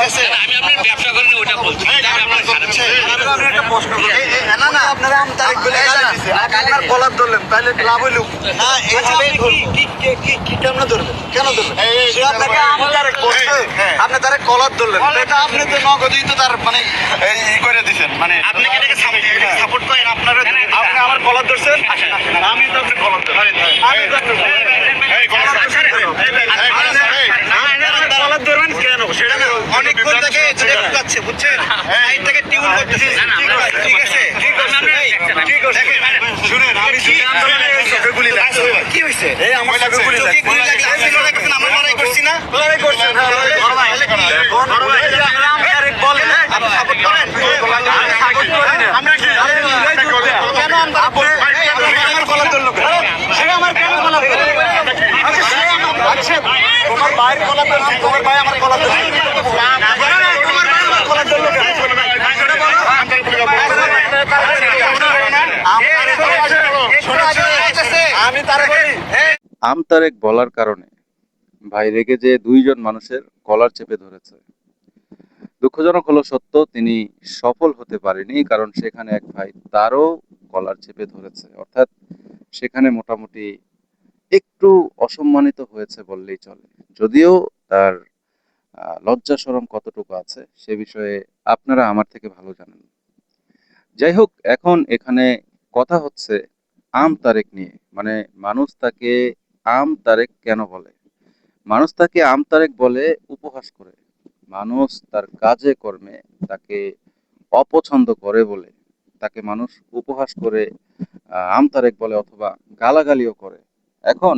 আমি আপনার ব্যবসা করেন ওটা বলছি। না না আপনারা আম তারিখ বলে আপনার কলার ধরলেন তাহলে লাভ হইল না। এইভাবে কি কেমন ধরবেন, কেন ধরবেন? সে আপনাকে আম তারিখ বলছে, আপনি তার কলার ধরলেন, এটা আপনি তো নগদই তো তার মানে ই করে দিচ্ছেন। মানে আপনি কি এটাকে সাপোর্ট করেন? আপনারা আপনি আমার কলার ধরছেন, আমি তো আপনি কলার ধরছেন, আমি তো আপনার কলার ধরবেন কেন সেটা না। অনেকক্ষণ থেকে যাচ্ছে বুঝছেন, সাইড থেকে টিউন করতেছে। ঠিক আছে ঠিক আছে ঠিক আছে শুনেন, আমি গুলি লাগছে। কি হয়েছে? এই আমার গুলি লাগছে। গুলি লাগলে আমি লড়াই করছেন, আমার লড়াই করছি না। লড়াই করছেন, বলেন আপনি সাপোর্ট করেন। আমরা কি কেন আমার কলার ধরলো? সে আমার কেন কলার ধরলো? আচ্ছা তোমার ভাইয়ের কলার ধরছে, তোমার ভাই আমার কলার ধরছে, তোমার ভাই আমার কলার ধরলো কেন? আমি তারা আম তারেক বলার কারণে ভাই রেগে যে দুইজন মানুষের কলার চেপে ধরেছে। দুঃখজনক হলো সত্য, তিনি সফল হতে পারেনি, কারণ সেখানে এক ভাই তারও কলার চেপে ধরেছে। অর্থাৎ সেখানে মোটামুটি একটু অসম্মানিত হয়েছে বললেই চলে। যদিও তার লজ্জা শরম কতটুকু আছে সে বিষয়ে আপনারা আমার থেকে ভালো জানেন। যাই হোক, এখন এখানে কথা হচ্ছে আম তারেক নিয়ে। মানে মানুষ তাকে আম তারেক কেন বলে? মানুষ তাকে আম তারেক বলে উপহাস করে। মানুষ তার কাজে কর্মে তাকে অপছন্দ করে বলে তাকে মানুষ উপহাস করে আম তারেক বলে, অথবা গালাগালিও করে। এখন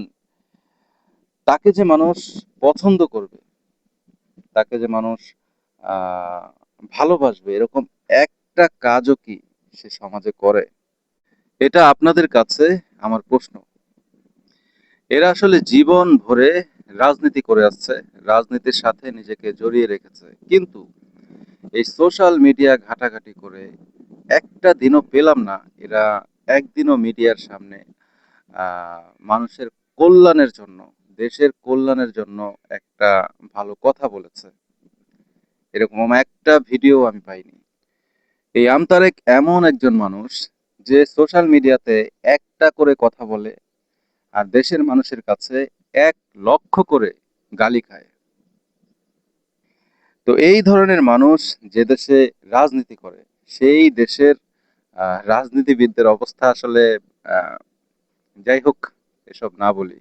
তাকে যে মানুষ পছন্দ করবে, তাকে যে মানুষ আহ ভালোবাসবে, এরকম একটা কাজও কি সে সমাজে করে? এটা আপনাদের কাছে আমার প্রশ্ন। এরা আসলে জীবন ভরে রাজনীতি করে আসছে, রাজনীতির সাথে নিজেকে জড়িয়ে রেখেছে, কিন্তু এই সোশ্যাল মিডিয়া ঘাটাঘাটি করে একটা দিনও পেলাম না এরা একদিনও মিডিয়ার সামনে মানুষের কল্যাণের জন্য, দেশের কল্যাণের জন্য একটা ভালো কথা বলেছে। এরকম একটা ভিডিও আমি পাইনি। এই আমতারেক এমন একজন মানুষ যে সোশ্যাল মিডিয়াতে একটা করে কথা বলে আর দেশের মানুষের কাছে 1 লক্ষ করে গালি খায়। তো এই ধরনের মানুষ যে দেশে রাজনীতি করে সেই দেশের রাজনীতিবিদদের অবস্থা আসলে, যাই হোক, এসব না বলি।